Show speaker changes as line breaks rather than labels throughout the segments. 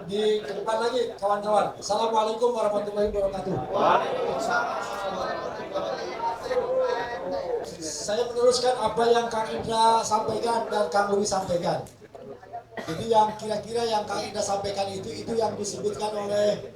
di depan lagi kawan-kawan. Assalamualaikum warahmatullahi wabarakatuh. Saya meneruskan apa yang Kang Indra sampaikan dan Kang Louis sampaikan. Jadi yang kira-kira yang Kang Indra sampaikan itu yang disebutkan oleh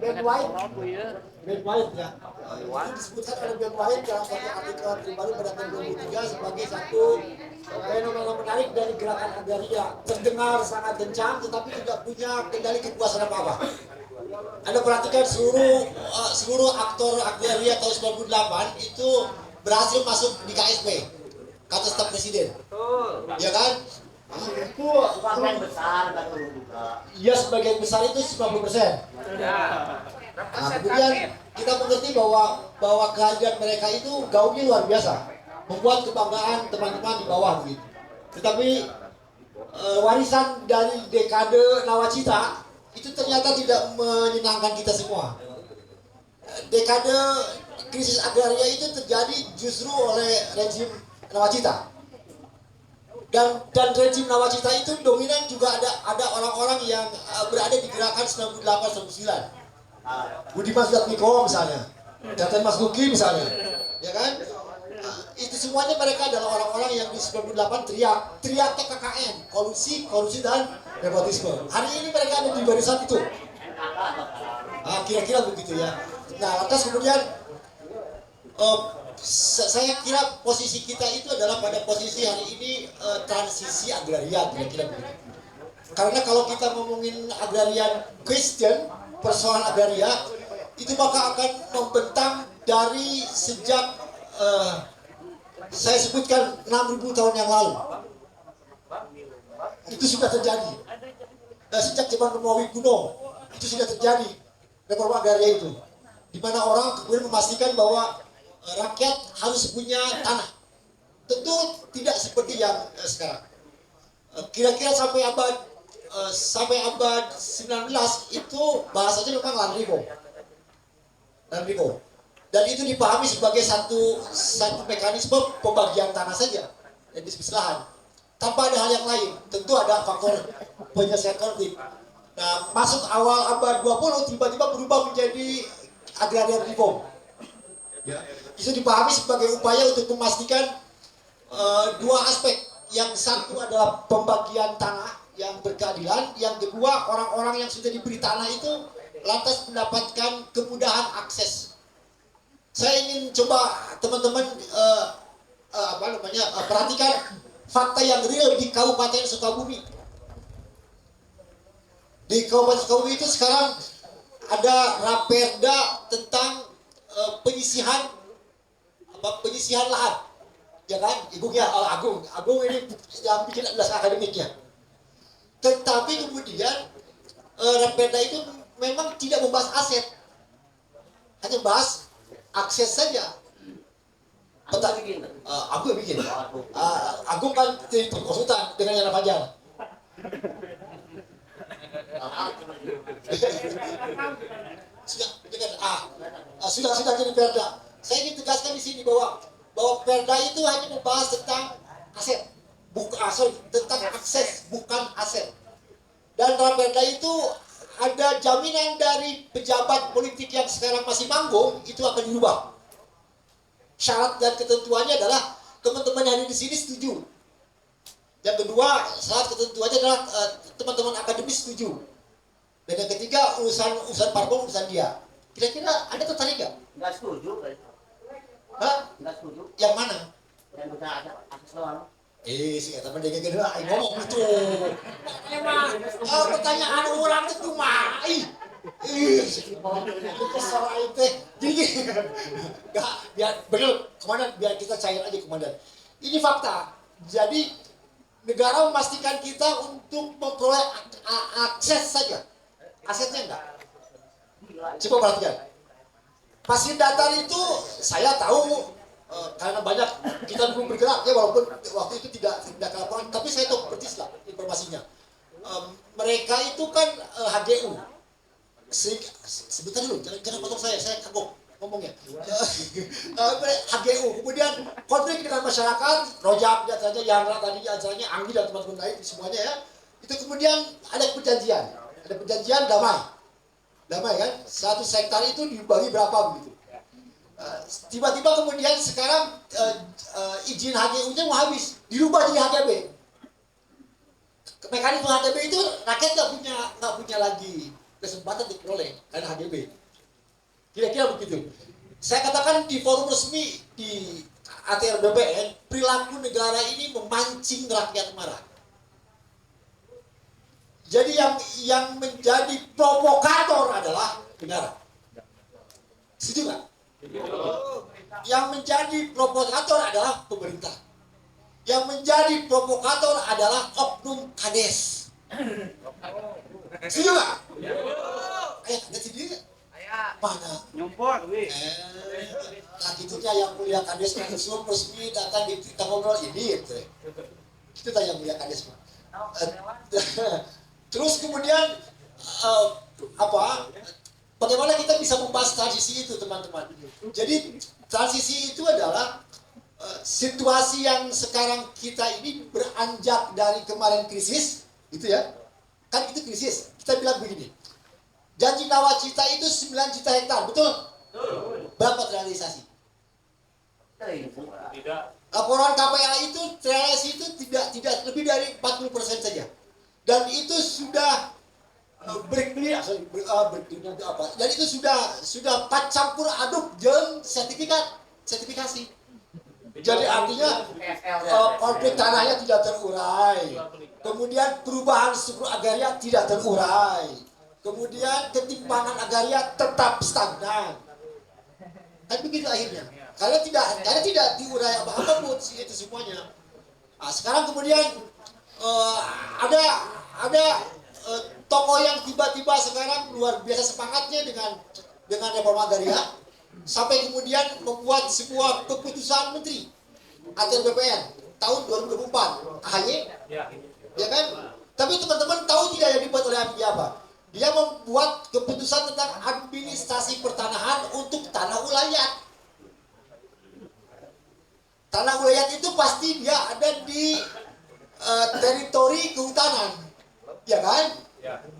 Ben White ya. Itu disebutkan oleh Ben White dalam satu artikel terbaru pada tahun 2003 sebagai satu fenomena menarik dari gerakan agraria. Terdengar sangat kencang tetapi tidak punya kendali kekuasaan apa-apa. Anda perhatikan seluruh aktor agraria tahun 98 itu berhasil masuk di KSP, kata staf presiden. Ya kan? Itu
sebagian besar kan juga.
Ya sebagian besar itu 90%. Nah, kemudian kita mengerti bahwa kehadiran mereka itu gaungnya luar biasa, membuat kebanggaan teman-teman di bawah begitu. Tetapi warisan dari dekade nawacita itu ternyata tidak menyenangkan kita semua. Dekade krisis agraria itu terjadi justru oleh rejim nawacita. Dan rejim nawacita itu dominan juga ada orang-orang yang berada di gerakan 98-99. Budiman Sujatmiko misalnya, Gaten Mas Luki misalnya, ya kan? Itu semuanya mereka adalah orang-orang yang di 98 teriak KKN, korupsi dan nepotisme. Hari ini mereka ada di barisan itu. Kira-kira begitu ya. Nah, lantas kemudian saya kira posisi kita itu adalah pada posisi hari ini transisi agraria, kira-kira begitu. Karena kalau kita ngomongin agrarian Kristen, persoalan agraria itu maka akan membentang dari sejak saya sebutkan 6.000 tahun yang lalu. Itu sudah terjadi. Sejak zaman Romawi kuno itu sudah terjadi reforma agraria itu, di mana orang kemudian memastikan bahwa rakyat harus punya tanah. Tentu tidak seperti yang sekarang. Kira-kira sampai abad 19 itu bahasanya memang land reform. Dan itu dipahami sebagai satu mekanisme pembagian tanah saja yang disebut lahan, tanpa ada hal yang lain. Tentu ada faktor penyelesaian konflik. Nah, masuk awal abad 20 tiba-tiba berubah menjadi agrarian reform. Ya. Itu dipahami sebagai upaya untuk memastikan dua aspek. Yang satu adalah pembagian tanah yang berkeadilan, yang kedua orang-orang yang sudah diberi tanah itu lantas mendapatkan kemudahan akses. Saya ingin coba teman-teman perhatikan fakta yang real di Kabupaten Sukabumi. Di Kabupaten Sukabumi itu sekarang ada raperda tentang penyisihan lahan, ya kan? Ibunya Agung ini yang bikin adalah akademiknya. Tetapi kemudian raperda itu memang tidak membahas aset, hanya bahas akses saja. Agung bikin. Agung kan konsultan dengan Yana Fajar. Sudah jadi perda. Saya ingin tegaskan di sini bahwa perda itu hanya membahas tentang aset, tentang akses, bukan aset. Dan dalam perda itu ada jaminan dari pejabat politik yang sekarang masih manggung itu akan dirubah. Syarat dan ketentuannya adalah teman-teman yang ada di sini setuju. Yang kedua, syarat ketentuannya adalah teman-teman akademis setuju. Dan yang ketiga, urusan parpol urusan dia. Kira-kira Anda tertarik nggak?
Nggak setuju.
Hah?
Nggak setuju.
Yang mana?
Yang udah ada akses doang.
Si teman dia gede lah, ngomong gitu. Emang, pertanyaan orang itu cuma, kesel itu. Jadi, nggak, biar bener, komandan, biar kita cair aja komandan. Ini fakta. Jadi, negara memastikan kita untuk memperoleh akses saja. Asetnya enggak. Coba perhatikan. Pasir datar itu saya tahu karena banyak kita dulu bergerak ya, walaupun waktu itu tidak ke lapangan, tapi saya tahu persis lah informasinya. Mereka itu kan HGU. Sebentar dulu, jangan potong saya kagok ngomongnya. HGU, kemudian konflik dengan masyarakat, Rojak, tadi Yandra tadi acaranya, Anggi dan teman-teman lain semuanya ya. Itu kemudian ada perjanjian damai kan, 1 hektar itu dibagi berapa begitu. Tiba-tiba kemudian sekarang izin HGU-nya mau habis, dirubah jadi HGB. Mekanisme HGB itu rakyat nggak punya lagi kesempatan diperoleh karena HGB. Kira-kira begitu. Saya katakan di forum resmi di ATR BPN, perilaku negara ini memancing rakyat marah. Jadi yang menjadi provokator adalah negara. Setuju nggak? Yang menjadi provokator adalah pemerintah. Yang menjadi provokator adalah oknum kades. Setuju nggak? Kades sendiri. Mana?
Nyumput,
Nah gitunya yang mulia kades langsung resmi datang kita ngobrol ini gitu. Itu tanya mulia kades. Terus kemudian bagaimana kita bisa membahas transisi itu, teman-teman? Jadi transisi itu adalah situasi yang sekarang kita ini beranjak dari kemarin krisis, gitu ya. Kan itu krisis. Kita bilang begini. Janji nawacita itu 9 juta hektar, betul? Berapa terrealisasi?
Tidak.
Laporan KPA itu terrealisasi itu tidak lebih dari 40% saja. Dan itu sudah dan itu sudah campur aduk jeung sertifikasi. Jadi artinya konflik tanahnya tidak terurai. Kemudian perubahan struktur agraria tidak terurai. Kemudian ketimpangan agraria tetap stagnan. Kan begitu akhirnya. Karena tidak diurai apa-apa pun itu semuanya. Nah, sekarang kemudian ada tokoh yang tiba-tiba sekarang luar biasa semangatnya dengan reforma agraria sampai kemudian membuat sebuah keputusan menteri ATR BPN tahun 2024 AHY, ya kan? Tapi teman-teman tahu tidak yang dibuat oleh AHY apa? Dia membuat keputusan tentang administrasi pertanahan untuk tanah ulayat. Tanah ulayat itu pasti dia ada di teritori kehutanan, ya kan?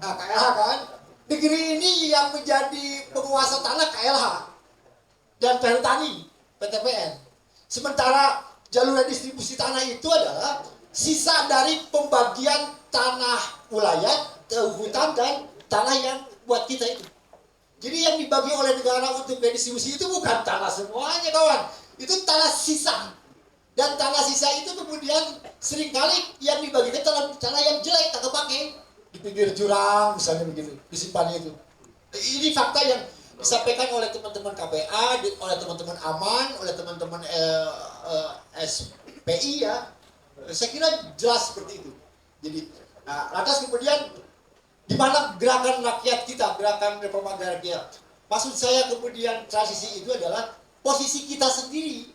Nah, KLH kan? Negeri ini yang menjadi penguasa tanah KLH dan Perhutani PTPN. Sementara jalur distribusi tanah itu adalah sisa dari pembagian tanah ulayat, hutan dan tanah yang buat kita itu. Jadi yang dibagi oleh negara untuk redistribusi itu bukan tanah semuanya, kawan. Itu tanah sisa. Dan tanah sisa itu kemudian seringkali yang dibagikan tanah yang jelek, tak kepake. Di pinggir jurang misalnya begitu, disimpannya itu. Ini fakta yang disampaikan oleh teman-teman KPA, oleh teman-teman AMAN, oleh teman-teman SPI ya. Saya kira jelas seperti itu. Jadi, lantas kemudian di mana gerakan rakyat kita, gerakan reforma agraria? Maksud saya kemudian transisi itu adalah posisi kita sendiri,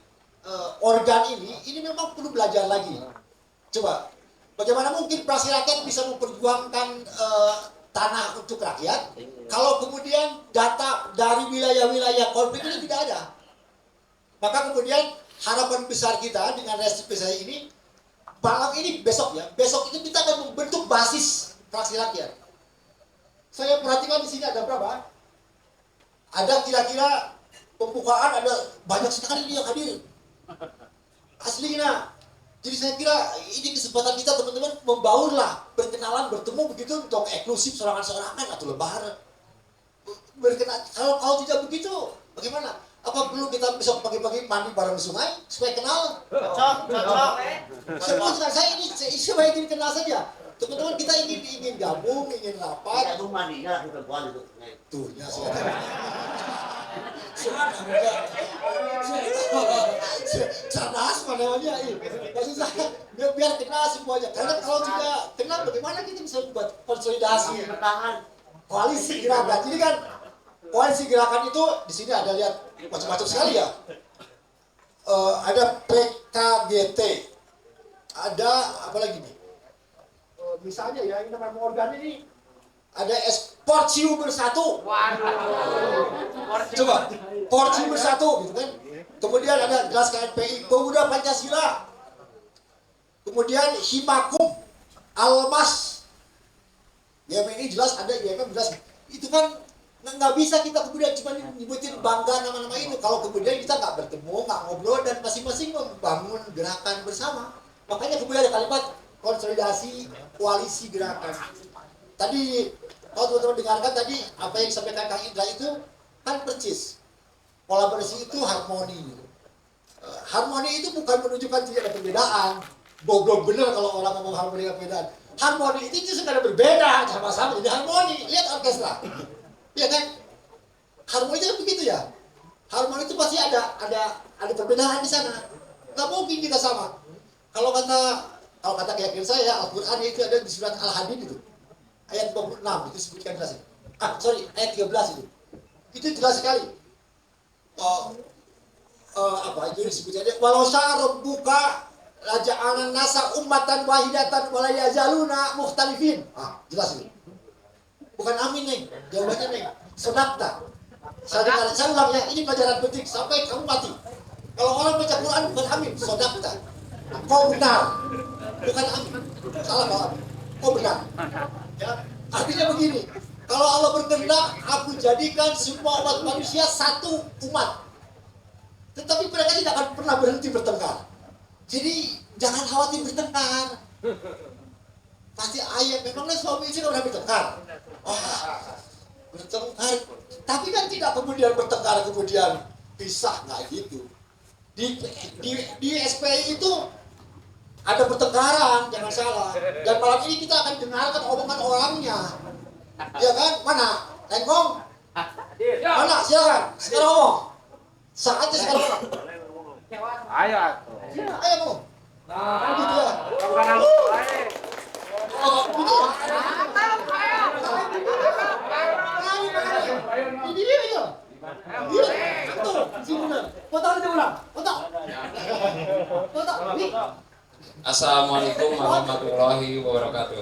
organ ini memang perlu belajar lagi. Coba, bagaimana mungkin praksi rakyat bisa memperjuangkan tanah untuk rakyat kalau kemudian data dari wilayah-wilayah konflik ini tidak ada? Maka kemudian harapan besar kita dengan restitusi ini, malam ini besok itu kita akan membentuk basis praksi rakyat. Saya perhatikan di sini ada berapa? Ada kira-kira pembukaan ada banyak sekali yang hadir. Aslinya. Jadi saya kira ini kesempatan kita teman-teman membaurlah, berkenalan, bertemu begitu untuk eksklusif sorangan-sorangan atau lebaran. Kalau tidak begitu, bagaimana? Apa perlu kita besok pagi-pagi mandi bareng sungai supaya kenal?
Cocok.
Sebutkan saya ini supaya ingin kenal saja. Teman-teman kita ingin gabung, ingin rapat.
Itu mandinya di perempuan itu.
Tuh, ya cerdas namanya. Maksud saya biar kenal semuanya. Karena kalau tidak kenal, bagaimana kita bisa buat konsolidasi
Bertahan.
koalisi gerakan? Jadi kan koalisi gerakan itu di sini ada lihat macam-macam sekali ya. Ada PKGT, ada apa lagi nih? Misalnya ya ini nama organ ini ada Porciu Bersatu. Coba Porciu Bersatu gitu kan. Kemudian ada Gelas KNPI, Pemuda Pancasila. Kemudian Himakum, Almas, konfederasi. Itu kan nggak bisa kita kemudian cuma nyebutin bangga nama-nama itu kalau kemudian kita nggak bertemu, nggak ngobrol dan masing-masing membangun gerakan bersama. Makanya kemudian ada kalimat konsolidasi koalisi gerakan. Tadi kalau teman-teman dengarkan tadi apa yang disampaikan Kang Indra itu kan percis. Kolaborasi itu harmoni. Harmoni itu bukan menunjukkan tidak ada perbedaan. Goblok bener kalau orang ngomong harmoni dengan perbedaan. Harmoni itu justru karena berbeda, sama-sama jadi harmoni. Lihat orkestra. Iya kan? Harmoni itu begitu ya. Harmoni itu pasti ada perbedaan di sana. Nggak mungkin kita sama. Kalau kata keyakinan saya, Al-Quran itu ada di surat Al-Hadid itu. Ayat 26 itu sebutkan jelas. Ayat 13 itu. Itu jelas sekali. Apa itu disebutnya? Walau sya'a rabbuka laja'alan nasa ummatan wahidatan wa la yazaluna mukhtalifin. Jelas itu. Bukan amin, Neng. Jawabannya, Neng. Sodakta. Saya ulang ya, ini pelajaran penting sampai kamu mati. Kalau orang baca Quran bukan amin, sodakta. Kau benar. Bukan amin. Salah kau. Kau benar. Ya. Artinya begini, kalau Allah berkehendak, aku jadikan semua umat manusia satu umat. Tetapi mereka tidak akan pernah berhenti bertengkar. Jadi jangan khawatir bertengkar. Pasti ayat memangnya suami istri nggak pernah bertengkar. Bertengkar. Tapi kan tidak kemudian bertengkar kemudian pisah, nggak gitu. Di SPI itu ada pertengkaran, jangan salah. Dan malam ini kita akan dengarkan omongan orangnya. Ya kan? Mana? Lengkong? Mana? Silakan. Sekarang ngomong. Saatnya sekarang ngomong.
Ayo.
Ayo ngomong. Nah, gitu ya. Ini dia aja. Iya, tuh, sini benar. Foto aja ulang. Foto. Nih.
Assalamualaikum warahmatullahi wabarakatuh.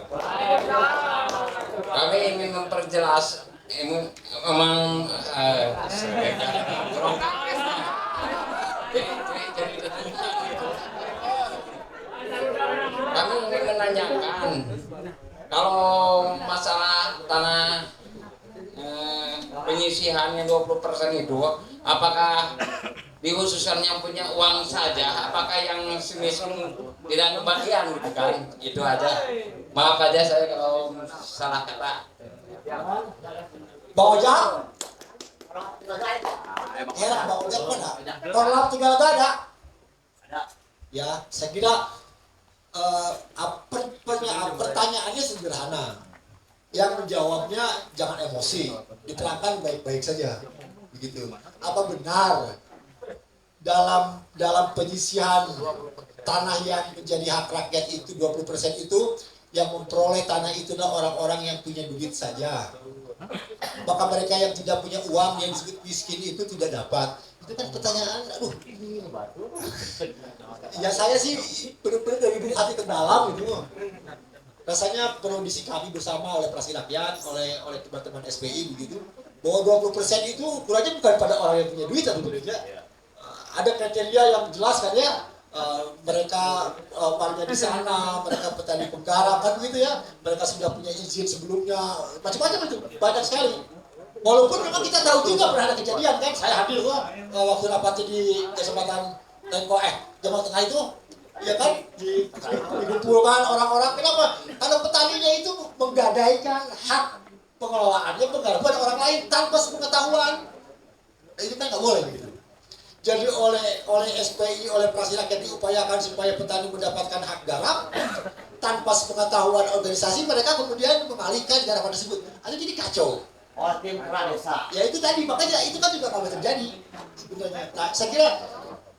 Kami ingin memperjelas memang kami ingin menanyakan kalau masalah tanah penyisihannya 20% itu apakah dikhususkan yang punya uang saja, apakah yang semisal tidak kebagian gitu kan? Itu aja. Maaf aja saya kalau salah kata.
Bang Ojak? Bang Ojak mana? Korlap tinggal gak ada? Ya, saya kira pertanyaannya sederhana. Yang menjawabnya jangan emosi, diterangkan baik-baik saja. Begitu. Apa benar dalam penyisihan tanah yang menjadi hak rakyat itu 20% itu yang memperoleh tanah itu adalah orang-orang yang punya duit saja. Maka mereka yang tidak punya uang yang disebut miskin itu tidak dapat. Itu kan pertanyaan, aduh. Ya saya sih benar-benar dari lubuk hati ke dalam itu. Rasanya perlu disikapi bersama oleh praksi rakyat, oleh teman-teman SPI begitu. Bahwa 20% itu ukurannya bukan pada orang yang punya duit atau tidak. Ada kriteria yang jelas kan ya, mereka warga di sana, mereka petani penggarap kan begitu ya, mereka sudah punya izin sebelumnya, macam-macam itu, banyak sekali. Walaupun memang kita tahu juga pernah ada kejadian kan, saya hadir waktu rapat di kesempatan Jawa Tengah itu, ya kan, dikumpulkan orang-orang. Kenapa? Karena petaninya itu menggadaikan hak pengelolaannya penggarapan orang lain tanpa sepengetahuan, itu kan nggak boleh gitu. Jadi oleh SPI, oleh praksi rakyat diupayakan supaya petani mendapatkan hak garap tanpa sepengetahuan organisasi, mereka kemudian mengalihkan garapan tersebut. Atau jadi kacau.
Tim Pradesa.
Ya itu tadi, makanya itu kan juga nggak terjadi sebenarnya. Nah, saya kira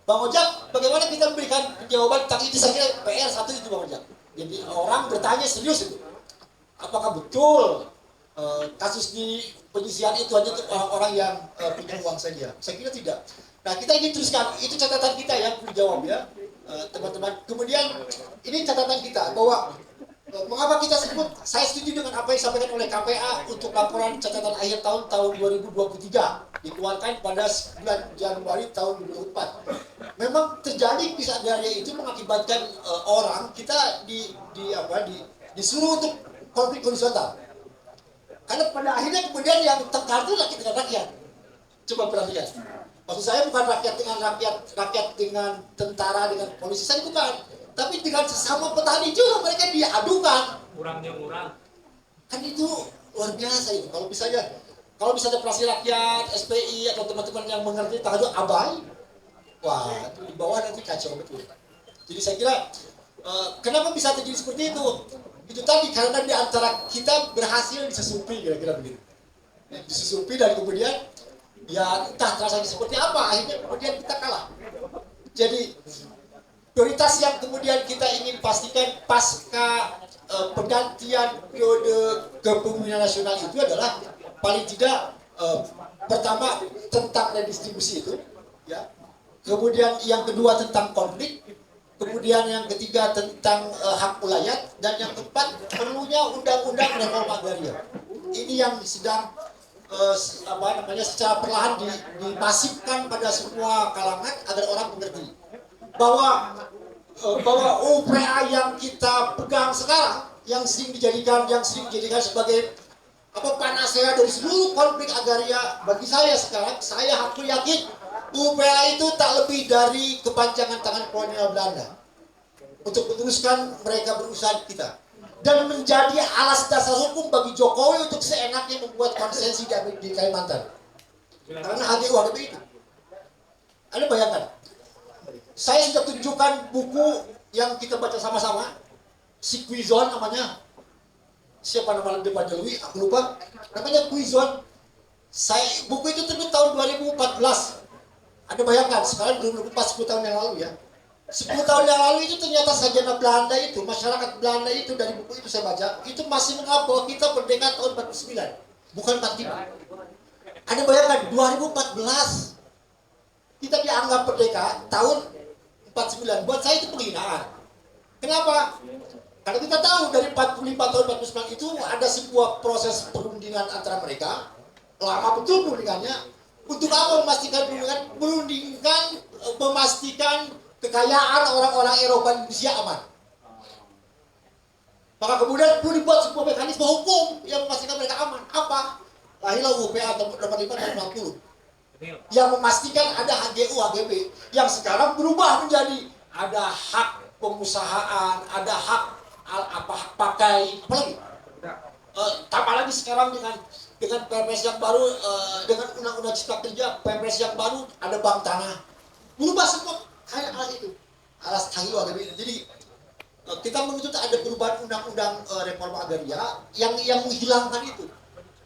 Bang Ojak, bagaimana kita memberikan jawaban tentang itu? Saya kira PR satu itu Bang Ojak. Jadi orang bertanya serius itu, apakah betul kasus di penyisihan itu hanya untuk orang-orang yang punya uang saja? Saya kira tidak. Nah, kita ingin teruskan, itu catatan kita yang dijawab ya, teman-teman. Kemudian, ini catatan kita, bahwa mengapa kita sebut, saya setuju dengan apa yang disampaikan oleh KPA untuk laporan catatan akhir tahun 2023, dikeluarkan pada bulan Januari tahun 2024. Memang terjadi kisah itu mengakibatkan orang, kita disuruh untuk konflik horizontal. Karena pada akhirnya kemudian yang tengkar itu rakyat dengan rakyat. Coba perhatikan. Maksud saya bukan rakyat dengan rakyat dengan tentara, dengan polisi, saya bukan. Tapi dengan sesama petani juga mereka diadukan.
Kurangnya murah.
Kan itu luar biasa itu. Kalau misalnya Praksi Rakyat, SPI atau teman-teman yang mengerti tentang itu abai, wah itu di bawah nanti kacau betul. Jadi saya kira kenapa bisa terjadi seperti itu? Itu tadi karena di antara kita berhasil disusupi kira-kira begitu. Disusupi dan kemudian ya entah transaksi seperti apa, akhirnya kemudian kita kalah. Jadi prioritas yang kemudian kita ingin pastikan pasca pergantian periode kepemimpinan nasional itu adalah paling tidak pertama tentang redistribusi itu, ya. Kemudian yang kedua tentang konflik, kemudian yang ketiga tentang hak ulayat, dan yang keempat perlunya undang-undang reforma agraria. Ini yang sedang secara perlahan dimasifkan pada semua kalangan agar orang mengerti bahwa UPA yang kita pegang sekarang yang sering dijadikan sebagai panacea dari seluruh konflik agraria, bagi saya sekarang saya aku yakin UPA itu tak lebih dari kepanjangan tangan kolonial Belanda untuk meneruskan mereka berusaha kita dan menjadi alas dasar hukum bagi Jokowi untuk seenaknya membuat konsensi di Kalimantan. Karena HGU itu. Anda bayangkan, saya sudah tunjukkan buku yang kita baca sama-sama, si Quizon namanya, siapa nama depannya Lui, aku lupa, namanya Quizon. Buku itu terbit tahun 2014. Anda bayangkan, sekarang belum pas 10 tahun yang lalu ya. 10 tahun yang lalu itu ternyata sarjana Belanda itu, masyarakat Belanda itu, dari buku itu saya baca, itu masih menganggap bahwa kita merdeka tahun 49, bukan 45. Anda bayangkan, 2014 kita dianggap merdeka tahun 49. Buat saya itu penghinaan. Kenapa? Karena kita tahu dari 45 tahun 49 itu ada sebuah proses perundingan antara mereka, lama betul perundingannya. Untuk apa memastikan memastikan kekayaan orang-orang Eropa di Indonesia aman. Maka kemudian perlu dibuat sebuah mekanisme hukum yang memastikan mereka aman. Apa? Lahirlah UPA nomor 5 tahun 60 yang memastikan ada HGU, HGB yang sekarang berubah menjadi ada hak pengusahaan, ada hak pakai, apalagi tambah lagi sekarang dengan Perpres yang baru, dengan Undang-Undang Cipta Kerja, Perpres yang baru, ada bank tanah, berubah semua kayak alas itu, alas HGU, HGB. Jadi kita menuntut ada perubahan Undang-Undang Reforma Agraria yang menghilangkan itu.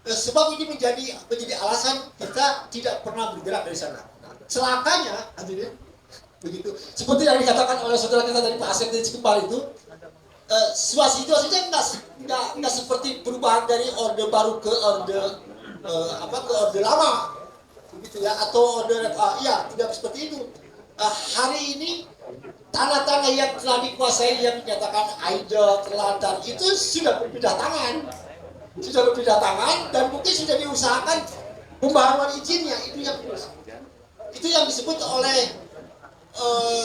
Sebab ini menjadi alasan kita tidak pernah bergerak dari sana. Celakanya, hadirin, begitu. Seperti yang dikatakan oleh saudara kita dari Pak Asep dari Cikepal itu, situasinya nggak seperti perubahan dari orde baru ke orde lama, begitu ya, atau orde tidak seperti itu. Hari ini tanah-tanah yang telah dikuasai yang dinyatakan AIDA, Terlantar itu sudah berpindah tangan dan mungkin sudah diusahakan pembaruan izinnya. Itu yang disebut oleh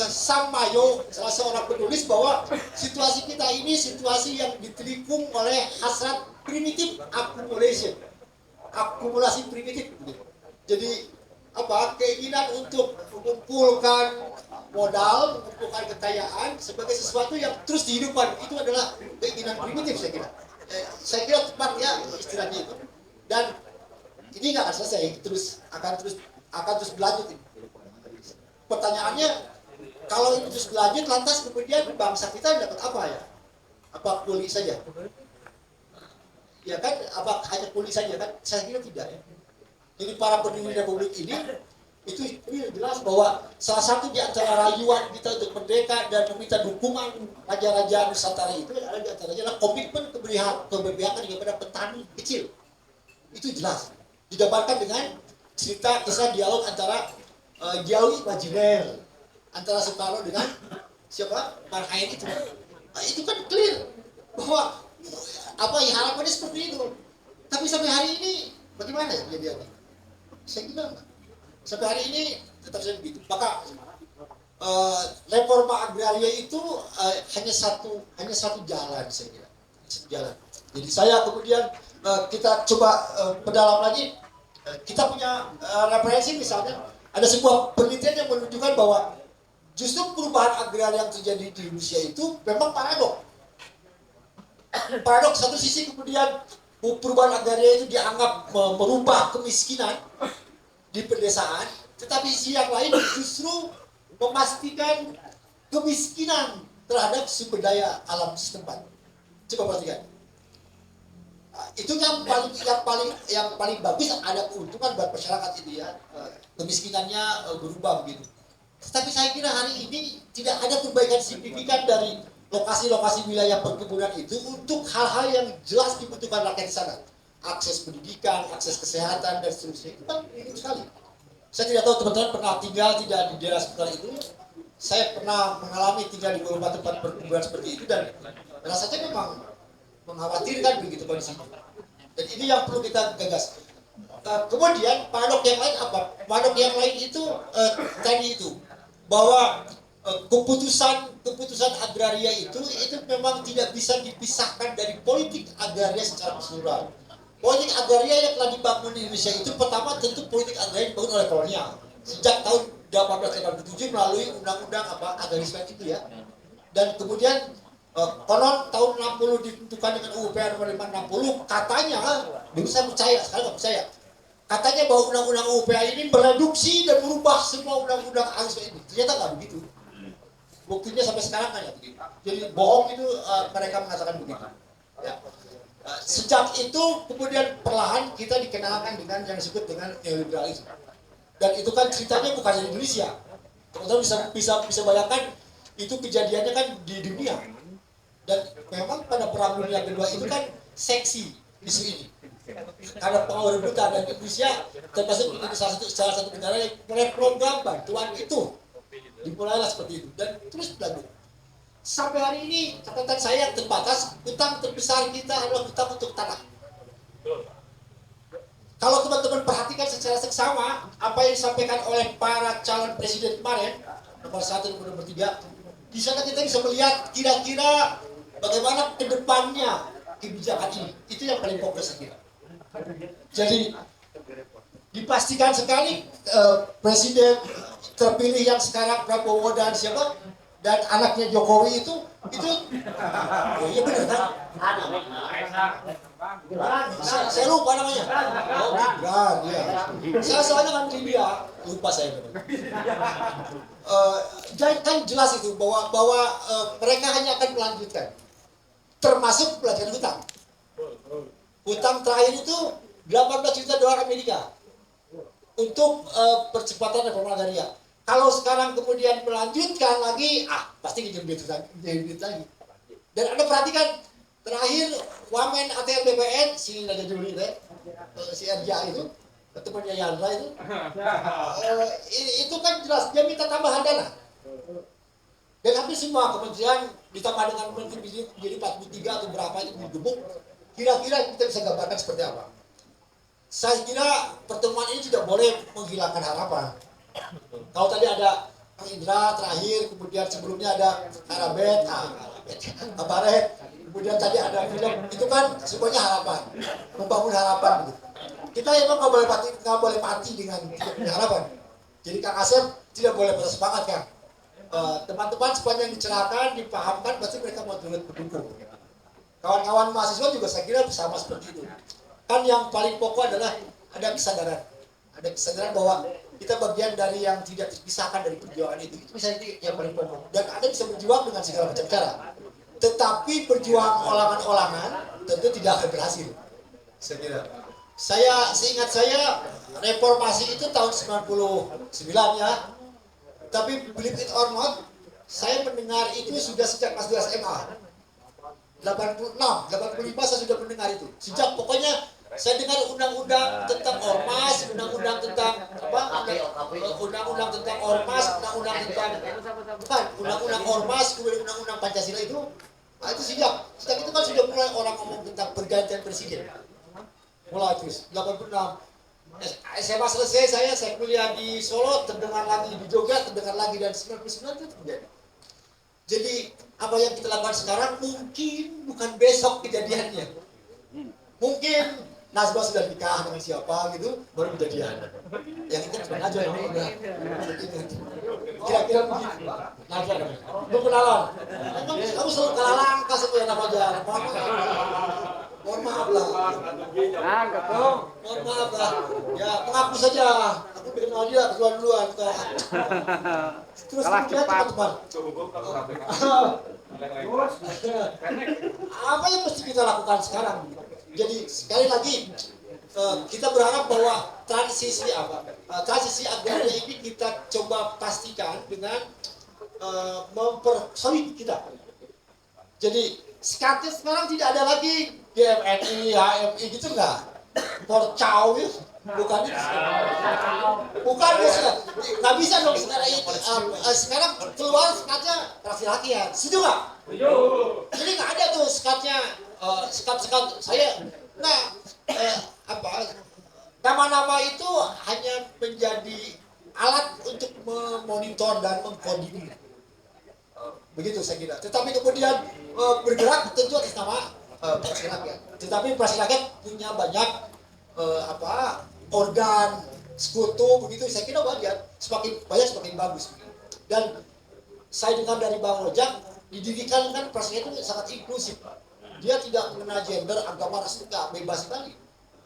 Sam Mayo, salah seorang penulis, bahwa situasi kita ini situasi yang ditelikung oleh hasrat primitif akumulasi primitif. Jadi keinginan untuk mengumpulkan modal, mengumpulkan kekayaan sebagai sesuatu yang terus dihidupkan, itu adalah keinginan primitif saya kira tepat ya istilahnya itu. Dan ini nggak akan selesai, akan terus berlanjut. Pertanyaannya, kalau ini terus berlanjut, lantas kemudian bangsa kita dapat apa ya? Apa pulih saja? Ya kan, apa hanya pulih saja kan? Saya kira tidak ya. Jadi para pendiri Republik ini itu jelas bahwa salah satu di antara rayuan kita untuk merdeka dan meminta dukungan raja-raja Nusantara itu adalah komitmen keberpihakan kepada petani kecil. Itu jelas digambarkan dengan cerita kisah dialog antara dialog imajiner antara Soekarno dengan siapa? Marhain itu. Itu kan clear bahwa harapannya seperti itu. Tapi sampai hari ini bagaimana ya kejadiannya? Saya kira sampai hari ini tetap saja begitu. Maka reforma agraria itu hanya satu jalan, saya kira. Satu jalan. Jadi saya kemudian kita coba perdalam lagi, kita punya referensi misalnya ada sebuah penelitian yang menunjukkan bahwa justru perubahan agraria yang terjadi di Rusia itu memang paradok. Paradok satu sisi kemudian perubahan agraria itu dianggap merubah kemiskinan di pedesaan, tetapi sisi yang lain justru memastikan kemiskinan terhadap sumber daya alam setempat. Coba perhatikan. Itu yang paling bagus, ada keuntungan buat masyarakat itu ya, kemiskinannya berubah begitu. Tetapi saya kira hari ini tidak ada perbaikan signifikan dari lokasi-lokasi wilayah perkebunan itu untuk hal-hal yang jelas dibutuhkan rakyat di sana. Akses pendidikan, akses kesehatan, dan seterusnya. Itu kan minim sekali. Saya tidak tahu teman-teman pernah tinggal tidak di daerah sekitar itu. Saya pernah mengalami tinggal di beberapa tempat perkebunan seperti itu dan rasanya memang mengkhawatirkan begitu kondisinya. Dan ini yang perlu kita gagas. Kemudian paradok yang lain apa? Paradok yang lain itu tadi itu bahwa keputusan agraria itu memang tidak bisa dipisahkan dari politik agraria secara keseluruhan. Politik agraria yang telah dibangun di Indonesia itu pertama tentu politik agraria dibangun oleh kolonial sejak tahun 1887 melalui undang-undang agrarisme itu ya. Dan kemudian konon tahun 60 ditentukan dengan UUPR nomor 560, katanya, dulu saya percaya, sekarang nggak percaya. Katanya bahwa undang-undang UUPR ini mereduksi dan merubah semua undang-undang agrarisme ini. Ternyata nggak begitu. Buktinya sampai sekarang kan ya begitu. Jadi bohong itu mereka mengatakan begitu. Ya. Sejak itu kemudian perlahan kita dikenalkan dengan yang disebut dengan neoliberalisme. Dan itu kan ceritanya bukan di Indonesia. Teman-teman bisa bayangkan itu kejadiannya kan di dunia. Dan memang pada perang dunia kedua itu kan seksi isu ini. Karena pengaruh rebutan dan Indonesia termasuk salah satu negara yang mulai program bantuan itu. Dimulailah seperti itu dan terus berlanjut. Sampai hari ini catatan saya yang terbatas, utang terbesar kita adalah utang untuk tanah. Kalau teman-teman perhatikan secara seksama apa yang disampaikan oleh para calon presiden kemarin, nomor 1 dan nomor 3, di sana kita bisa melihat kira-kira bagaimana kedepannya kebijakan ini. Itu yang paling fokus saya kira. Jadi dipastikan sekali presiden terpilih yang sekarang Prabowo dan siapa dan anaknya Jokowi itu oh iya benar kan? Saya lupa namanya. Oh Gibran ya. Saya soalnya kan dia lupa saya. Jadi kan jelas itu bahwa mereka hanya akan melanjutkan, termasuk pelajaran hutang. Hutang terakhir itu 18 juta dolar Amerika untuk percepatan reforma agraria. Kalau sekarang kemudian melanjutkan lagi, pasti jadi duit lagi. Dan Anda perhatikan terakhir Wamen ATR BPN si Raja Juli si RJ itu temannya Yandra itu kan jelas dia minta tambahan dana. Dan hampir semua kementerian ditambah dengan menteri menjadi 43 atau berapa itu digebuk. Kira-kira kita bisa gambarkan seperti apa? Saya kira pertemuan ini tidak boleh menghilangkan harapan. Kalau tadi ada Kang Indra terakhir, kemudian sebelumnya ada Arabet, Kabaret, kemudian tadi ada film, itu kan semuanya harapan, membangun harapan gitu. Kita emang nggak boleh mati dengan tidak punya harapan. Jadi Kang Asep tidak boleh patah semangat kan. Teman-teman sepanjang dicerahkan, dipahamkan, pasti mereka mau turut mendukung. Kawan-kawan mahasiswa juga saya kira sama seperti itu. Kan yang paling pokok adalah ada kesadaran bahwa kita bagian dari yang tidak terpisahkan dari perjuangan itu misalnya yang paling pokok. Dan Anda bisa berjuang dengan segala macam cara. Tetapi berjuang olangan-olangan tentu tidak akan berhasil. Saya kira. Seingat saya reformasi itu tahun 99 ya. Tapi believe it or not, saya mendengar itu sudah sejak kelas 2 SMA. 86, 85 saya sudah mendengar itu. Sejak pokoknya saya dengar undang-undang tentang ormas, undang-undang tentang undang-undang tentang ormas, undang-undang tentang undang-undang ormas, kemudian undang-undang Pancasila itu sejak itu kan sudah mulai orang ngomong tentang pergantian presiden. Mulai terus 86. SMA selesai saya kuliah di Solo, terdengar lagi di Jogja, terdengar lagi dan 99 itu terjadi. Jadi apa yang kita lakukan sekarang mungkin bukan besok kejadiannya. Mungkin mungkin Nazwa sudah nikah dengan siapa gitu, baru kejadian. Yang itu cuma aja yang udah. Kira-kira begitu. Nazwa namanya. Lu kenalan. Kamu selalu kalah langkah satu yang nama aja. Mohon maaf lah.
Nah, ketum.
Mohon maaf lah. Ya, mengaku saja. Aku kenal dia keduluan. Terus
Kalah
kemudian
cepat.
teman-teman. Apa yang mesti kita lakukan sekarang? Jadi sekali lagi kita berharap bahwa transisi agraria ini kita coba pastikan dengan mempersolid kita. Jadi skatnya sekarang tidak ada lagi GMNI, HMI gitu enggak. Porcau ya, bukan itu. Bukan nggak bisa dong sekarang itu. Sekarang keluar skatnya laki-laki ya, setuju nggak? Jadi nggak ada tuh skatnya. Sekat saya nama-nama itu hanya menjadi alat untuk memonitor dan mengkoordinir, begitu saya kira. Tetapi kemudian bergerak tentu atas nama Praksi Rakyat. Tetapi Praksi Rakyat punya banyak organ sekutu, begitu saya kira wajar, semakin banyak semakin bagus. Dan saya dengar dari Bang Rojak, dididikan kan Praksi Rakyat itu sangat inklusif. Dia tidak mengenal gender, agama, ras, enggak, bebas sekali.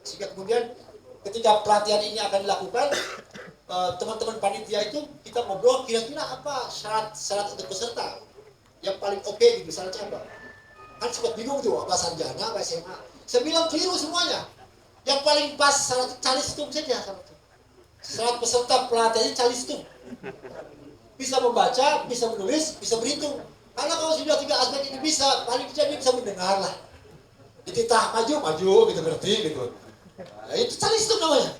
Sehingga kemudian ketika pelatihan ini akan dilakukan, teman-teman panitia itu kita ngobrol kira-kira apa syarat untuk peserta yang paling oke gitu, syaratnya apa? Kan sempat bingung tuh, apa sarjana, apa SMA. Saya bilang keliru semuanya. Yang paling pas syarat calistung saja syaratnya. Syarat peserta pelatihannya calistung. Bisa membaca, bisa menulis, bisa berhitung. Karena kalau sudah 3 aspek ini bisa, paling tidak dia bisa mendengar lah. Dititah maju gitu, ngerti gitu. Nah, itu calistung namanya.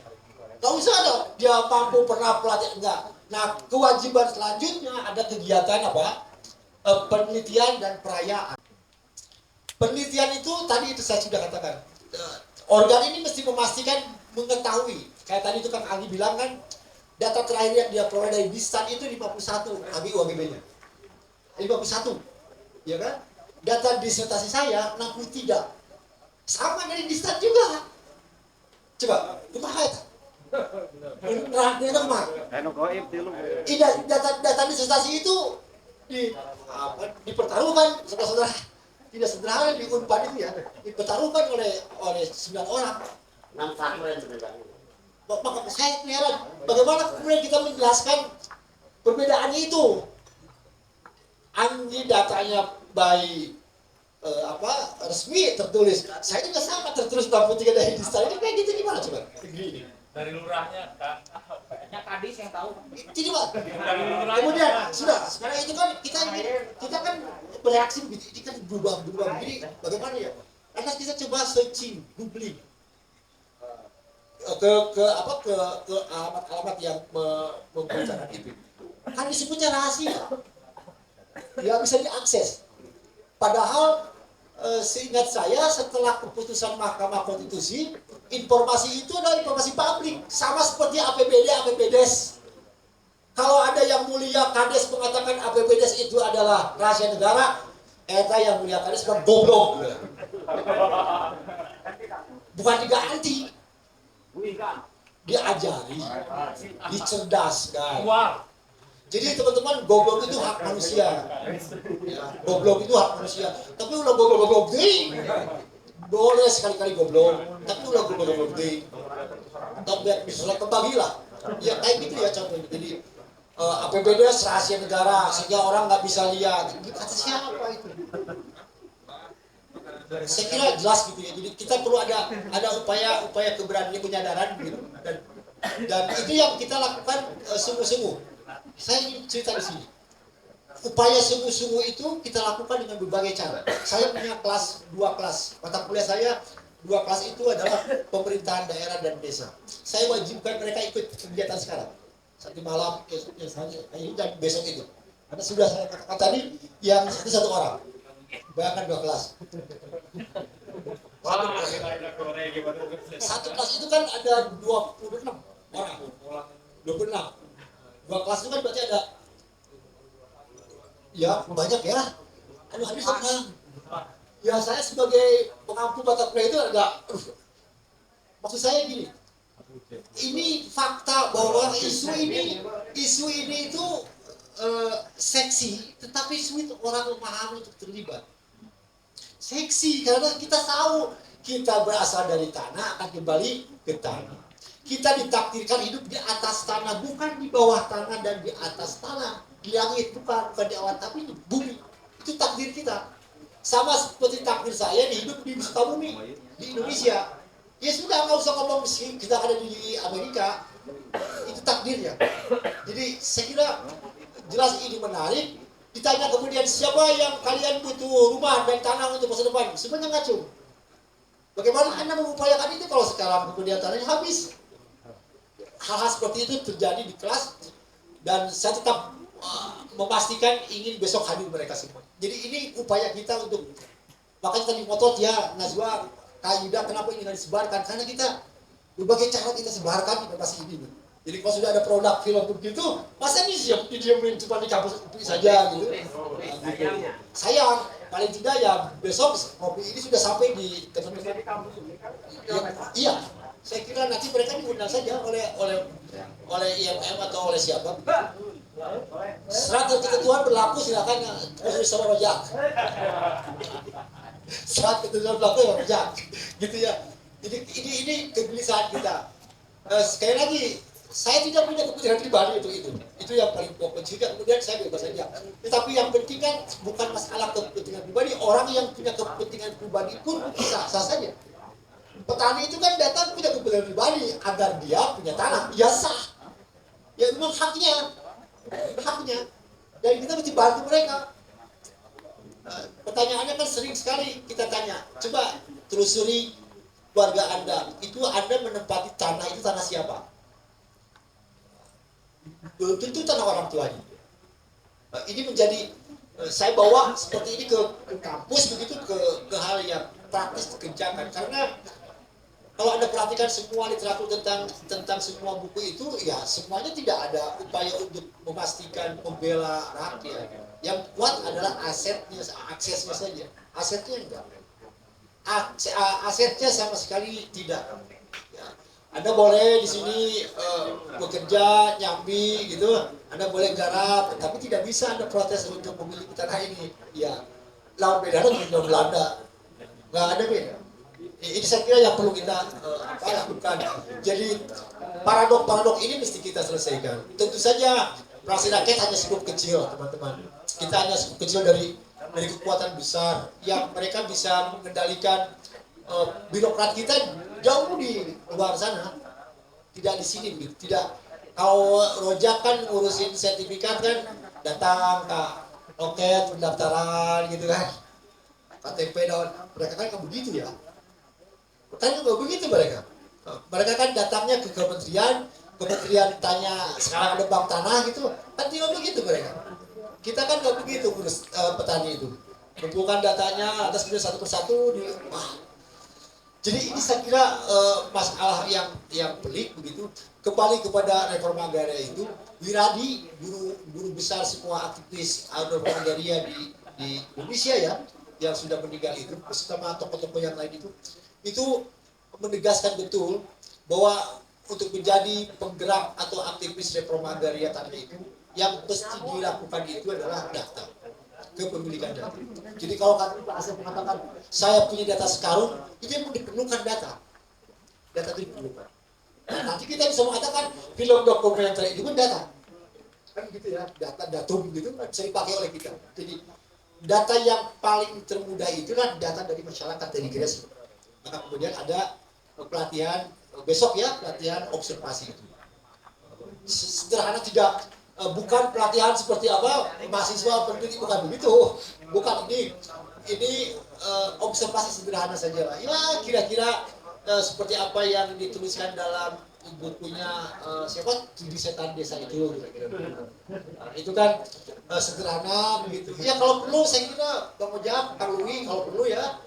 Gak usah ada dia mampu pernah pelatihan, enggak. Nah, kewajiban selanjutnya ada kegiatan apa? Penelitian dan perayaan. Penelitian itu tadi itu saya sudah katakan. Organ ini mesti memastikan mengetahui. Kayak tadi itu kan Anggi bilang kan, data terakhir yang dia peroleh dari Distan itu 51 AGB-nya. 51, ya kan? Data disertasi saya 63, sama dari Distan juga. Coba, kumaha itu? Nerangnya kumaha? Data disertasi itu dipertaruhkan, saudara-saudara. Tidak sederhana di Unpad itu ya, dipertaruhkan oleh 9 orang.
61 yang sebenarnya.
Maka saya heran, bagaimana kemudian kita menjelaskan perbedaannya itu? Anggi datanya by resmi tertulis, saya juga sama tertulis 63 dari Distan. Ini kayak gitu gimana coba? Ini.
Dari lurahnya kan kadis yang tahu.
Jadi Pak, kemudian sudah sekarang itu kan kita kan bereaksi begitu, ini kan berubah begini, bagaimana ya? Karena kita coba searching, googling ke alamat-alamat yang membicarakan itu. Kan disebutnya rahasia, ya bisa diakses. Padahal seingat saya setelah keputusan Mahkamah Konstitusi, informasi itu adalah informasi publik, sama seperti APBDes. Kalau ada yang mulia Kades mengatakan APBDes itu adalah rahasia negara, yang mulia Kades bilang goblok. Bukan diganti, diajari, dicerdaskan. Jadi teman-teman, goblok itu hak manusia. Ya, goblok itu hak manusia. Tapi udah goblok deh. Boleh sekali-kali goblok, tapi udah goblok deh. Tapi misalnya kebagilah. Ya kayak gitu ya contohnya. Jadi APBD rahasia negara sehingga orang nggak bisa lihat. Kata siapa itu? Saya kira jelas gitu ya. Jadi kita perlu ada upaya keberanian penyadaran gitu. Dan itu yang kita lakukan sungguh-sungguh. Saya ingin cerita di sini. Upaya sungguh-sungguh itu kita lakukan dengan berbagai cara. Saya punya dua kelas. Mata kuliah saya 2 kelas itu adalah pemerintahan daerah dan desa. Saya wajibkan mereka ikut kegiatan sekarang. Satu malam, dan besok itu. Karena sudah saya katakan tadi, yang satu orang. Bayangkan 2 kelas. Satu kelas itu kan ada 26 orang. 26. 2 kelas itu kan berarti ada, ya banyak ya. Aduh, habis senang. Ya saya sebagai pengampu mata kuliah itu agak Maksud saya gini, ini fakta bahwa isu ini itu seksi, tetapi sulit orang memahami untuk terlibat. Seksi karena kita tahu kita berasal dari tanah akan kembali ke tanah. Kita ditakdirkan hidup di atas tanah, bukan di bawah tanah dan di atas tanah, di langit bukan di awan tapi di bumi. Itu takdir kita. Sama seperti takdir saya hidup di Sukabumi, di Indonesia. Ya sudah, nggak usah ngomong kita ada di Amerika, itu takdirnya. Jadi saya kira jelas ini menarik. Ditanya kemudian siapa yang kalian butuh rumah dan tanah untuk masa depan? Semuanya ngaco. Bagaimana Anda mengupayakan itu kalau sekarang kemudian tanahnya habis? Hal-hal seperti itu terjadi di kelas dan saya tetap memastikan ingin besok hadir mereka semua. Jadi ini upaya kita untuk, makanya tadi ngotot ya Najwa, Kak Yuda, kenapa ingin disebarkan? Karena kita berbagai cara kita sebarkan informasi ini. Jadi kalau sudah ada produk film begitu, masa ini siap didiamin cuma di kampus UPI saja gitu. Sayang, paling tidak ya besok kopi ini sudah sampai di teman-teman. Iya, saya kira nanti mereka diundang saja oleh IMM atau oleh siapa. Serat ketentuan berlaku silakan khusus sama rojak. Serat ketentuan berlaku ya rojak, gitu ya. Jadi ini kegelisahan kita. Sekali lagi, saya tidak punya kepentingan pribadi untuk itu. Itu yang paling pokok. Jika kemudian saya bebas saja. Tetapi yang penting kan bukan masalah kepentingan pribadi. Orang yang punya kepentingan pribadi pun sah-sah saja. Petani itu kan datang punya kepentingan pribadi agar dia punya tanah. Ya sah. Ya memang haknya. Dan kita mesti bantu mereka. Pertanyaannya kan sering sekali kita tanya. Coba telusuri keluarga Anda. Itu Anda menempati tanah itu tanah siapa? Belum tentu tanah orang tuanya. Ini menjadi saya bawa seperti ini ke kampus begitu ke hal yang praktis dikerjakan karena kalau Anda perhatikan semua literatur tentang semua buku itu ya semuanya tidak ada upaya untuk memastikan membela rakyat. Yang kuat adalah aksesnya saja. Asetnya enggak. Asetnya sama sekali tidak. Ya. Anda boleh di sini bekerja, nyambi gitu, Anda boleh garap, tapi tidak bisa Anda protes untuk memiliki tanah ini. Ya, lawan bedanya dengan Belanda, nggak ada beda. Ini saya kira yang perlu kita lakukan. Jadi paradok ini mesti kita selesaikan. Tentu saja praksi rakyat hanya cukup kecil, teman-teman. Kita hanya cukup kecil dari kekuatan besar yang mereka bisa mengendalikan birokrat kita jauh di luar sana, tidak di sini begitu. Tidak, kalau rojak kan ngurusin sertifikat kan datang ke loket pendaftaran gitu kan, KTP dan mereka kan nggak begitu ya. Kan nggak begitu mereka. Mereka kan datangnya ke kementerian tanya sekarang ada bank tanah gitu, kan tidak begitu mereka. Kita kan nggak begitu urus petani itu, kumpulkan datanya atas kemudian satu persatu di. Jadi ini saya kira masalah yang pelik begitu. Kembali kepada reforma agraria itu, Wiradi, guru besar semua aktivis reforma agraria di Indonesia ya, yang sudah meninggal itu, bersama tokoh-tokoh yang lain itu menegaskan betul bahwa untuk menjadi penggerak atau aktivis reforma agraria tadi itu, yang mesti dilakukan itu adalah daftar kepemilikan data. Jadi kalau Pak Asep mengatakan saya punya data sekarung, itu yang diperlukan data itu diperlukan. Nah, nanti kita bisa mengatakan film dokumenter itu pun data, kan gitu ya, datum gitu kan bisa dipakai oleh kita. Jadi data yang paling termudah itu kan data dari masyarakat dari Gres. Maka kemudian ada pelatihan besok ya, pelatihan observasi itu. Sederhana tidak. Bukan pelatihan seperti apa mahasiswa peneliti, bukan begitu, bukan ini observasi sederhana saja lah. Ya kira-kira seperti apa yang dituliskan dalam bukunya siapa Studi Setan Desa itu kira-kira. Itu kan sederhana begitu. Ya kalau perlu saya kira Bang Ojak, Kang Lui kalau perlu ya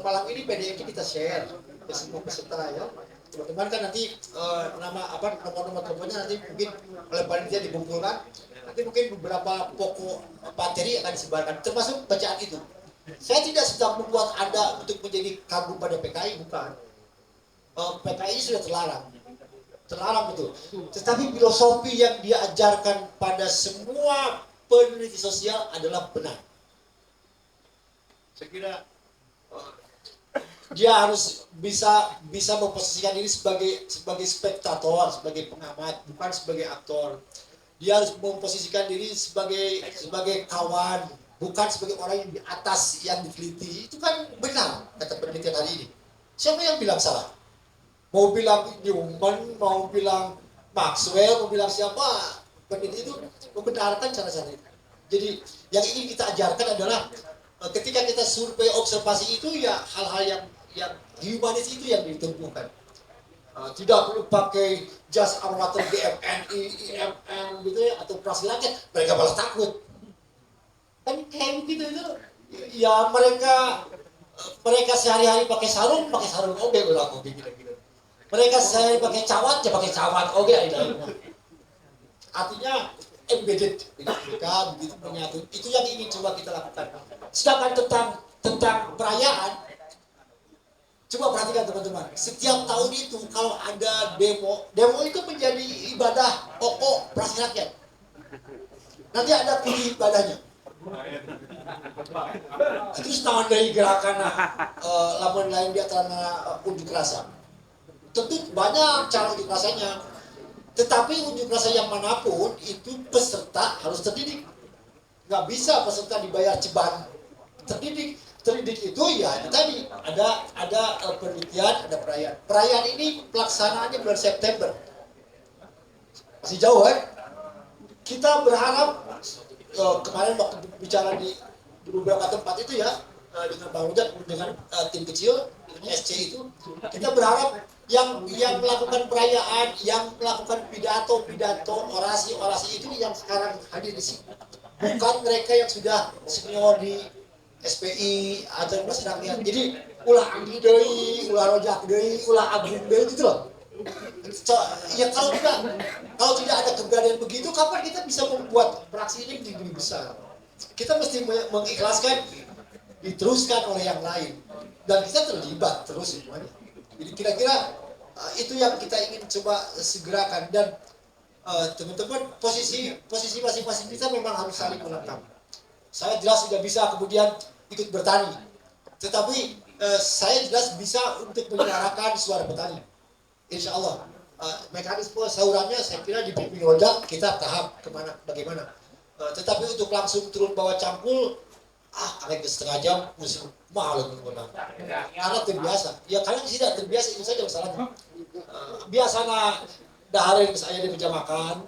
malam ini PDF kita share ke semua peserta ya. Teman-teman kan nanti nomor-nomor teleponnya nanti mungkin oleh panitia dikumpulkan, nanti mungkin beberapa pokok materi akan disebarkan termasuk bacaan itu. Saya tidak sedang membuat Anda untuk menjadi kagum pada PKI, bukan. PKI sudah terlarang betul. Tetapi filosofi yang diajarkan pada semua peneliti sosial adalah benar. Saya kira dia harus bisa memposisikan diri sebagai spektator, sebagai pengamat, bukan sebagai aktor. Dia harus memposisikan diri sebagai kawan, bukan sebagai orang yang di atas yang diteliti. Itu kan benar kata penelitian hari ini. Siapa yang bilang salah? Mau bilang Newman, mau bilang Maxwell, mau bilang siapa? Peneliti itu membenarkan cara-cara itu. Jadi yang ingin kita ajarkan adalah ketika kita survei observasi itu ya hal-hal yang humanis itu yang ditemukan. Tidak perlu pakai jas amatir GMNI, IMM gitu ya, atau praksi rakyat, mereka malah takut. Kan kayak begitu itu, ya mereka sehari-hari pakai sarung oke udah oke gitu. Mereka sehari pakai cawan, ya pakai cawan oke artinya embedded dengan mereka begitu menyatu. Itu yang ingin coba kita lakukan. Sedangkan tentang perayaan, coba perhatikan teman-teman, setiap tahun itu kalau ada demo itu menjadi ibadah pokok praksi rakyat. Nanti ada kunci ibadahnya. Itu setahun dari gerakan laporan lain di antara unjuk rasa. Tentu banyak cara unjuk rasanya, tetapi unjuk rasa yang manapun itu peserta harus terdidik. Nggak bisa peserta dibayar ceban. Terdidik itu ya itu tadi ada penelitian, ada perayaan. Perayaan ini pelaksanaannya bulan September. Masih jauh kan? Kita berharap kemarin waktu bicara di beberapa tempat itu ya dengan Bang Ujat, dengan tim kecil, dengan SC itu, kita berharap yang melakukan perayaan, yang melakukan pidato, orasi itu yang sekarang hadir di sini. Bukan mereka yang sudah senior di SPI atau masih rakyat. Jadi ulah anggi deui, ulah rojak deui, ulah agung deui gitu loh. Ya kalau tidak ada keberanian begitu, kapan kita bisa membuat praksi ini menjadi lebih besar? Kita mesti mengikhlaskan, diteruskan oleh yang lain, dan kita terlibat terus semuanya. Jadi kira-kira itu yang kita ingin coba segerakan, dan teman-teman posisi masing-masing kita memang harus saling melengkapi. Saya jelas tidak bisa kemudian ikut bertani, tetapi saya jelas bisa untuk menyuarakan suara petani. Insya Allah mekanisme saurannya saya kira di pimpin Ojak kita tahap kemana bagaimana. Tetapi untuk langsung turun bawa cangkul, kalian setengah jam musim mahal teman-teman. Karena terbiasa. Ya kalian tidak terbiasa itu saja masalahnya. Biasanya dahareun saya di meja makan,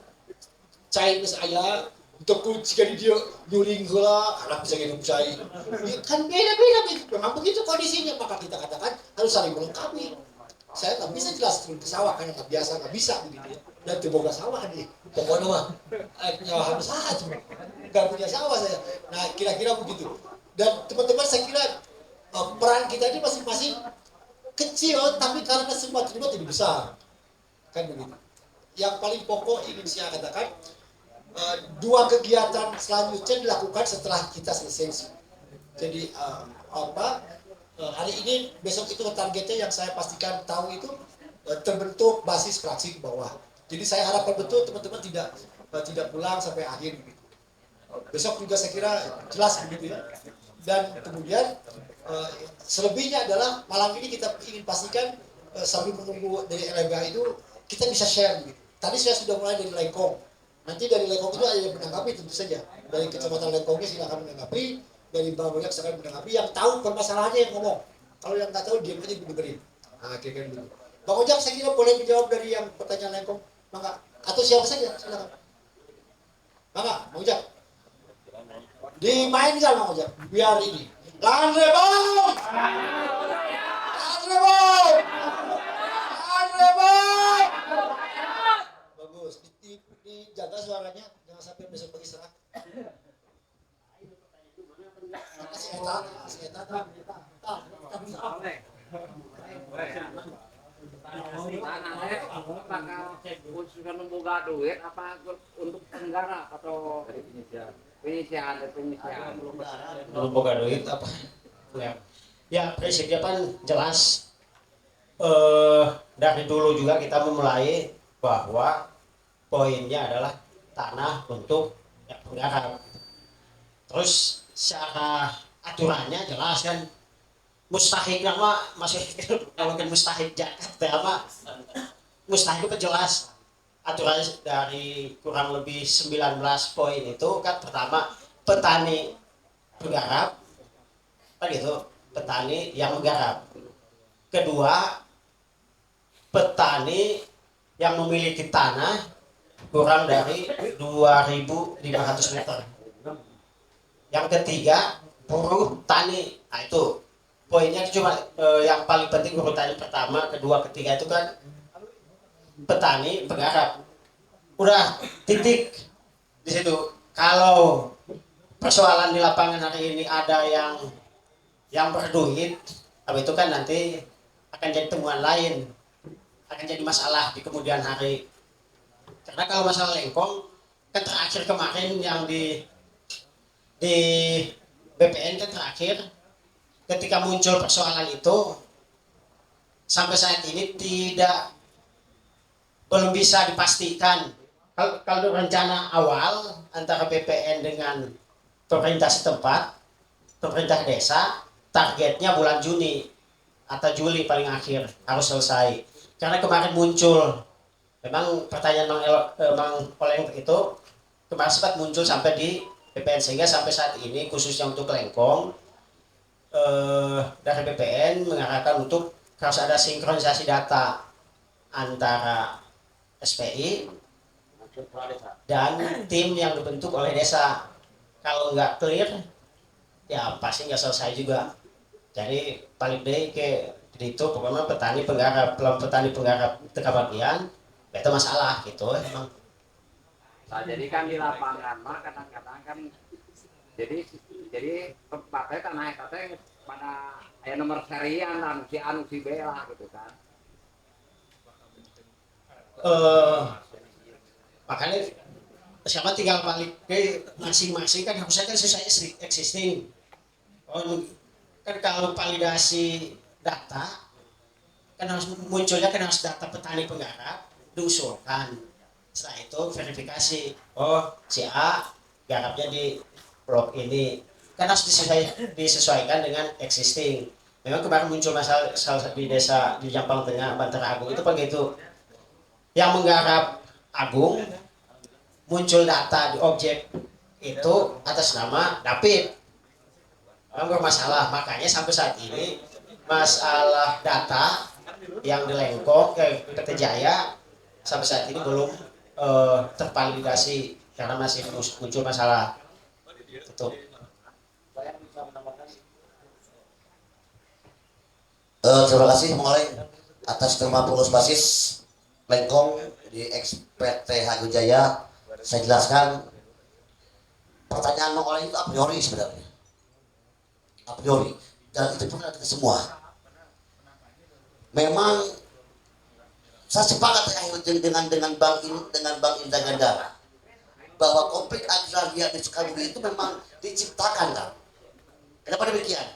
cai saya untuk jika dia nyuring heula karena bisa minum cai. Ya, kan beda-beda memang begitu kondisinya, maka kita katakan harus saling melengkapi. Saya nggak bisa jelas turun ke sawah karena nggak biasa, nggak bisa begitu ya. Dan tiboga sawah nih, pokoknya mah nyawa harus aja, nggak punya sawah saya. Nah kira-kira begitu. Dan teman-teman saya kira peran kita ini masing-masing kecil, tapi karena semua terlibat jadi besar, kan begitu. Yang paling pokok ingin saya katakan, dua kegiatan selanjutnya dilakukan setelah kita selesai. Jadi hari ini, besok itu targetnya yang saya pastikan tahu itu terbentuk basis fraksi ke bawah. Jadi saya harapkan betul teman-teman tidak pulang sampai akhir begitu. Besok juga saya kira jelas begitu ya. Dan kemudian selebihnya adalah malam ini kita ingin pastikan sambil menunggu dari LMBH itu kita bisa share begitu. Tadi saya sudah mulai dari Lengkong. Nanti dari Lengkong itu ada yang menanggapi tentu saja. Dari Kecamatan Lengkongnya silakan menanggapi. Dari Bang Ojak silakan menanggapi. Yang tahu permasalahannya yang ngomong. Kalau yang nggak tahu diam aja dengerin. Nah, kira-kira begitu. Bang Ojak saya kira boleh menjawab dari yang pertanyaan Lengkong. Maka atau siapa saja silakan. Maka Bang Ojak. Dimainkan Bang Ojak. Biar ini. Landre Bang! Landre Bang! Landre Bang! Bagus. Dijaga suaranya. Jangan sampai besok pagi serah.
Khususkan membuka duit apa untuk negara atau penyisian?
Belum boga duit apa? Ya, prinsipnya kan jelas dari dulu juga kita memulai bahwa poinnya adalah tanah untuk penggarap. Terus secara aturannya jelas kan, mustahik nama masih kalau kan mustahik Jakarta apa mustahik itu jelas aturan dari kurang lebih 19 poin itu kan. Pertama, petani penggarap kan gitu, petani yang menggarap. Kedua, petani yang memiliki tanah kurang dari 2.500 meter. Yang ketiga, buruh tani. Nah itu poinnya cuma yang paling penting buruh tani pertama, kedua, ketiga itu kan petani penggarap. Udah titik di situ. Kalau persoalan di lapangan hari ini ada yang berduit, itu kan nanti akan jadi temuan lain, akan jadi masalah di kemudian hari. Karena kalau masalah lengkong kan terakhir kemarin yang di BPN kan terakhir ketika muncul persoalan itu sampai saat ini belum bisa dipastikan. Kalau rencana awal antara BPN dengan pemerintah setempat, pemerintah desa, targetnya bulan Juni atau Juli paling akhir harus selesai. Karena kemarin muncul, memang pertanyaan Bang Oleng itu kemarin sempat muncul sampai di BPN, sehingga sampai saat ini khususnya untuk Lengkong dari BPN mengarahkan untuk harus ada sinkronisasi data antara SPI dan tim yang dibentuk oleh desa. Kalau nggak clear, ya pasti nggak selesai juga. Jadi paling deh itu pokoknya petani penggarap teka bagian, itu masalah gitu emang.
Nah, jadi kan di lapangan mah kadang-kadang kan jadi tempatnya tanah katanya pada nomor serian anu si B lah gitu kan.
Makanya siapa tinggal balik ke masing-masing kan harusnya kan sesuai existing. Kan kalau validasi data kan harus munculnya kan harus data petani penggarap diusulkan. Setelah itu verifikasi, si A garapnya di blok ini, kan harus disesuaikan dengan existing. Memang kemarin muncul masalah di desa di Jampang Tengah, Bantara Agung itu begitu. Yang menggarap Agung muncul data di objek itu atas nama David. Memang bermasalah, makanya sampai saat ini masalah data yang di Lengkong PT Jaya sampai saat ini belum tervalidasi karena masih muncul masalah itu.
Terima kasih Bang Oleng atas nama pengurus basis Lengkong di XPT Hago Jaya. Saya jelaskan pertanyaan Bang Oleng itu a priori sebenarnya, a priori, dan itu pun kita semua. Memang saya sepakat dengan Bang Indra Gandara bahwa konflik agraria di Sukabumi itu memang diciptakan kan. Kenapa demikian?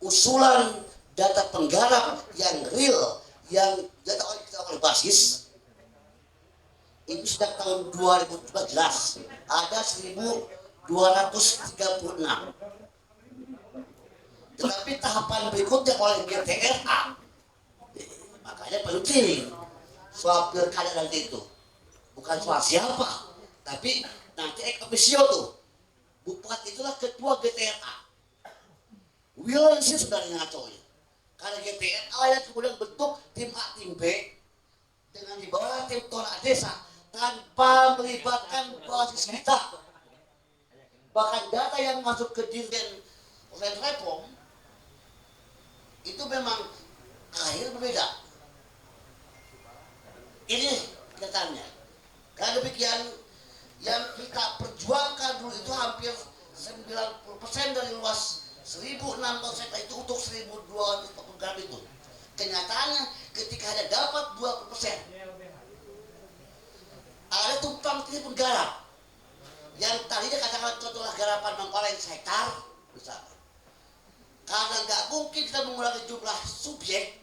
Usulan data penggarap yang real, yang data oleh basis itu sejak tahun 2014 ada 1.236. Tetapi tahapan berikutnya oleh GTRA, makanya penting soal pilkada nanti itu bukan soal siapa, tapi nanti ex officio tuh bupati itulah ketua GTRA. Wilayah sudah ngaco ya. Karena GTRA yang kemudian bentuk tim A tim B dengan di bawah tim torak desa tanpa melibatkan basis kita. Bahkan data yang masuk ke Dirjen Reform itu memang akhir berbeda. Ini kenyataannya. Karena demikian yang kita perjuangkan dulu itu hampir 90% dari luas 1.600 hektar itu untuk 1.200 penggarap itu. Kenyataannya ketika hanya dapat 20%, ada tumpang tindih penggarap yang tadinya katakanlah contohlah garapan Bang Oleng hektar misalnya. Karena nggak mungkin kita mengurangi jumlah subjek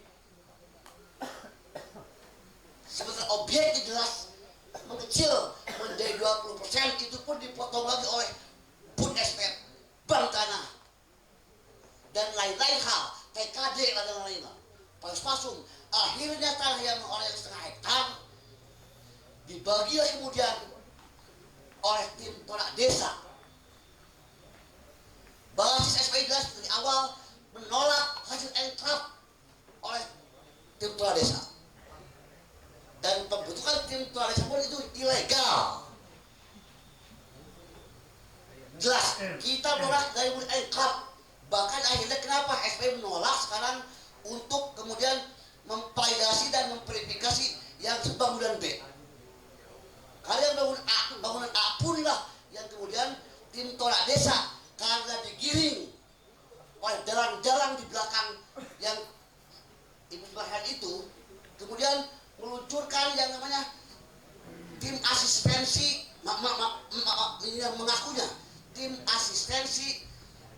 oleh Spasum. Akhirnya tanah yang oleh setengah hektar dibagilah kemudian oleh tim tolak desa. Basis SPI jelas dari awal menolak hasil enkraf oleh tim tolak desa. Dan pembentukan tim tolak desa pun itu ilegal. Jelas, kita menolak dari mulai enkraf. Bahkan akhirnya kenapa SPI menolak sekarang untuk kemudian memvalidasi dan memverifikasi yang bangunan B. Kalian bangunan A pun lah yang kemudian tim tolak desa karena digiring oleh jalan-jalan di belakang yang ibu belakang itu, kemudian meluncurkan yang namanya tim asistensi, yang mengakunya tim asistensi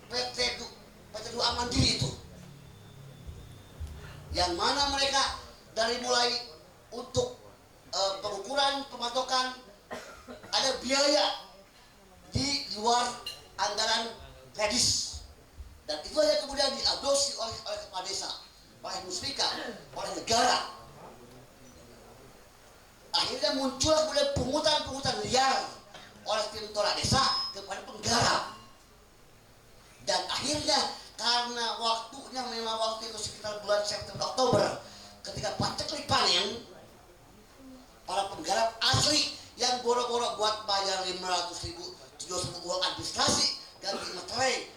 PT 2 Mandiri itu, yang mana mereka dari mulai untuk pengukuran, pematokan ada biaya di luar anggaran kredis, dan itu aja kemudian diadopsi oleh kepala desa, oleh muspika, oleh negara. Akhirnya muncul kemudian pungutan liar oleh tim tolak desa kepada penggarap. Dan akhirnya karena waktunya memang waktu itu sekitar bulan September Oktober, ketika paceklik panen, para penggarap asli yang boro-boro buat bayar 500.000, 700.000 uang administrasi, ganti materai,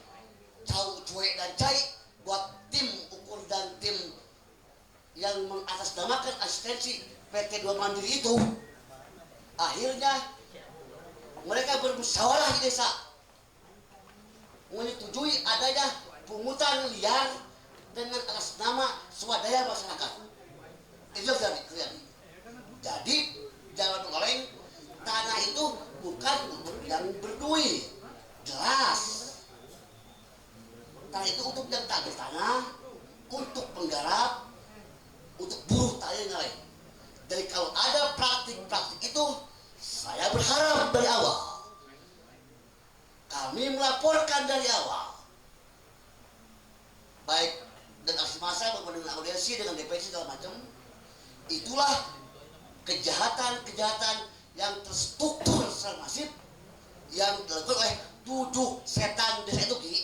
tahu cuek dan cai, buat tim ukur dan tim yang mengatasnamakan asistensi PT 2 Mandiri itu, akhirnya mereka bermusyawarah di desa menyetujui adanya pungutan liar dengan atas nama swadaya masyarakat. Itu yang terjadi. Jadi jangan oleng, tanah itu bukan untuk yang berduit, jelas. Tanah itu untuk yang tagih tanah, untuk penggarap, untuk buruh tanya lain. Jadi kalau ada praktik-praktik itu, saya berharap dari awal, kami melaporkan dari awal, baik dengan aksi massa maupun dengan audiensi, dengan DPC segala macam. Itulah kejahatan-kejahatan yang terstruktur secara masif yang dilakukan oleh 7 setan desa itu, Ki.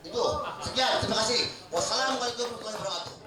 Itu. Sekian, terima kasih. Wassalamualaikum warahmatullahi wabarakatuh.